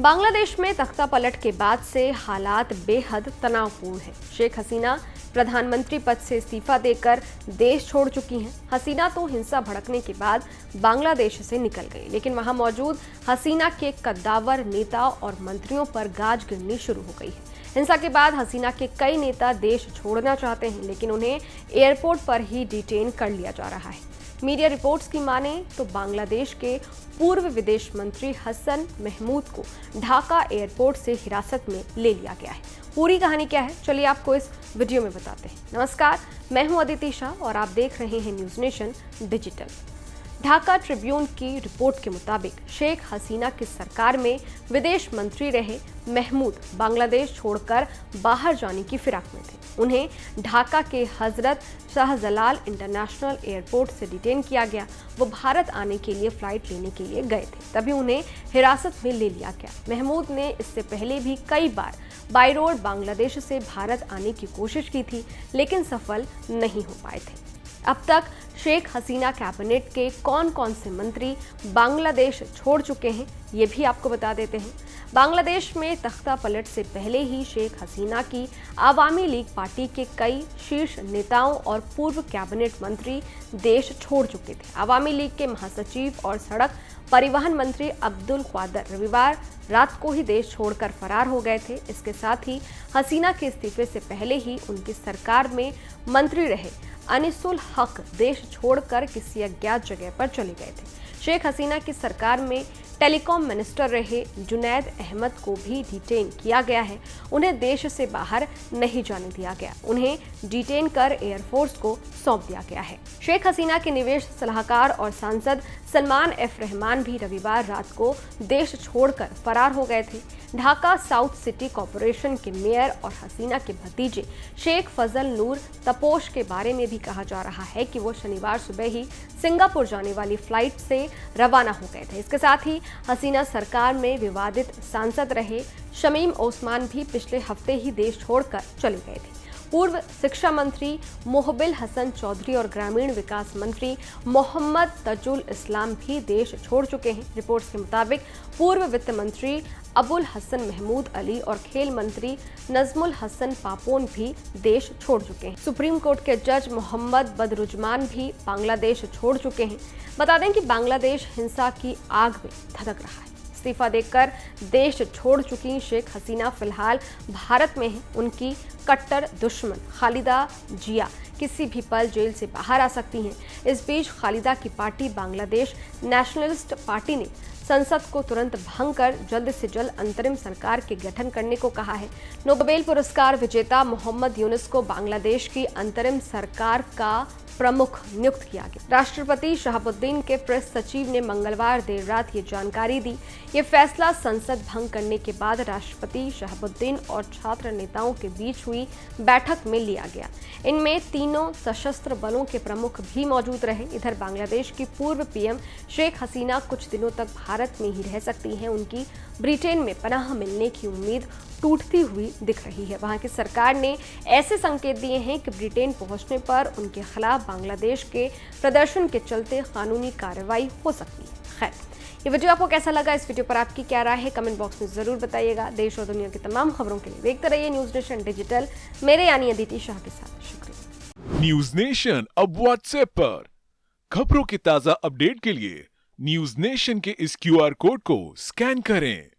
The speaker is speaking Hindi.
बांग्लादेश में तख्ता पलट के बाद से हालात बेहद तनावपूर्ण हैं। शेख हसीना प्रधानमंत्री पद से इस्तीफा देकर देश छोड़ चुकी हैं। हसीना तो हिंसा भड़कने के बाद बांग्लादेश से निकल गई, लेकिन वहां मौजूद हसीना के कद्दावर नेता और मंत्रियों पर गाज गिरनी शुरू हो गई है। हिंसा के बाद हसीना के कई नेता देश छोड़ना चाहते हैं, लेकिन उन्हें एयरपोर्ट पर ही डिटेन कर लिया जा रहा है। मीडिया रिपोर्ट्स की माने तो बांग्लादेश के पूर्व विदेश मंत्री हसन महमूद को ढाका एयरपोर्ट से हिरासत में ले लिया गया है। पूरी कहानी क्या है, चलिए आपको इस वीडियो में बताते हैं। नमस्कार, मैं हूं अदिति शाह और आप देख रहे हैं news nation digital. Dhaka Tribune की रिपोर्ट के मुताबिक शेख हसीना की सरकार में विदेश मंत्री रहे महमूद बांग्लादेश छोड़कर बाहर जाने की फिराक में थे। उन्हें ढाका के हजरत शाहजलाल इंटरनेशनल एयरपोर्ट से डिटेन किया गया। वो भारत आने के लिए फ्लाइट लेने के लिए गए थे, तभी उन्हें हिरासत में ले लिया गया। महमूद ने इससे पहले भी कई बार बाई रोड बांग्लादेश से भारत आने की कोशिश की थी, लेकिन सफल नहीं हो पाए थे। अब तक शेख हसीना कैबिनेट के कौन कौन से मंत्री बांग्लादेश छोड़ चुके हैं, ये भी आपको बता देते हैं। बांग्लादेश में तख्ता पलट से पहले ही शेख हसीना की आवामी लीग पार्टी के कई शीर्ष नेताओं और पूर्व कैबिनेट मंत्री देश छोड़ चुके थे। आवामी लीग के महासचिव और सड़क परिवहन मंत्री अब्दुल क्वादर रविवार रात को ही देश छोड़कर फरार हो गए थे। इसके साथ ही हसीना के इस्तीफे से पहले ही उनकी सरकार में मंत्री रहे अनिसुल हक देश छोड़कर किसी अज्ञात जगह पर चले गए थे। शेख हसीना की सरकार में टेलीकॉम मिनिस्टर रहे जुनैद अहमद को भी डिटेन किया गया है। उन्हें देश से बाहर नहीं जाने दिया गया। उन्हें डिटेन कर एयरफोर्स को सौंप दिया गया है। शेख हसीना के निवेश सलाहकार और सांसद सलमान एफ रहमान भी रविवार रात को देश छोड़कर फरार हो गए थे। ढाका साउथ सिटी कॉरपोरेशन के मेयर और हसीना के भतीजे शेख फजल नूर तपोश के बारे में भी कहा जा रहा है कि वो शनिवार सुबह ही सिंगापुर जाने वाली फ्लाइट से रवाना हो गए थे। इसके साथ ही हसीना सरकार में विवादित सांसद रहे शमीम ओस्मान भी पिछले हफ्ते ही देश छोड़कर चले गए थे। पूर्व शिक्षा मंत्री मोहबिल हसन चौधरी और ग्रामीण विकास मंत्री मोहम्मद तजुल इस्लाम भी देश छोड़ चुके हैं। रिपोर्ट्स के मुताबिक पूर्व वित्त मंत्री अबुल हसन महमूद अली और खेल मंत्री नजमुल हसन पापोन भी देश छोड़ चुके हैं। सुप्रीम कोर्ट के जज मोहम्मद बदरुजमान भी बांग्लादेश छोड़ चुके हैं। बता दें कि बांग्लादेश हिंसा की आग में धधक रहा है। इस्तीफा देकर देश छोड़ चुकी शेख हसीना फिलहाल भारत में है। उनकी कट्टर दुश्मन खालिदा जिया किसी भी पल जेल से बाहर आ सकती हैं। इस बीच खालिदा की पार्टी बांग्लादेश नेशनलिस्ट पार्टी ने संसद को तुरंत भंग कर जल्द से जल्द अंतरिम सरकार के गठन करने को कहा है। नोबेल पुरस्कार विजेता मोहम्मद यूनुस को बांग्लादेश की अंतरिम सरकार का प्रमुख नियुक्त किया गया। राष्ट्रपति शहाबुद्दीन के प्रेस सचिव ने मंगलवार देर रात ये जानकारी दी। ये फैसला संसद भंग करने के बाद राष्ट्रपति शहाबुद्दीन और छात्र नेताओं के बीच हुई बैठक में लिया गया। इनमें तीनों सशस्त्र बलों के प्रमुख भी मौजूद रहे। इधर बांग्लादेश की पूर्व पीएम शेख हसीना कुछ दिनों तक भारत में ही रह सकती हैं। उनकी ब्रिटेन में पनाह मिलने की उम्मीद टूटती हुई दिख रही है। वहां की सरकार ने ऐसे संकेत दिए हैं कि ब्रिटेन पहुंचने पर उनके खिलाफ बांग्लादेश के प्रदर्शन के चलते कानूनी कार्रवाई हो सकती है। खैर, ये वीडियो आपको कैसा लगा? इस वीडियो पर आपकी क्या राय है? कमेंट बॉक्स में जरूर बताइएगा। देश और दुनिया की तमाम खबरों के लिए देखते रहिए न्यूज़ नेशन डिजिटल, मेरे यानी अदिति शाह के साथ। शुक्रिया। न्यूज़ नेशन अब व्हाट्सएप पर खबरों की ताजा अपडेट के लिए न्यूज़ नेशन के इस QR कोड को स्कैन करें।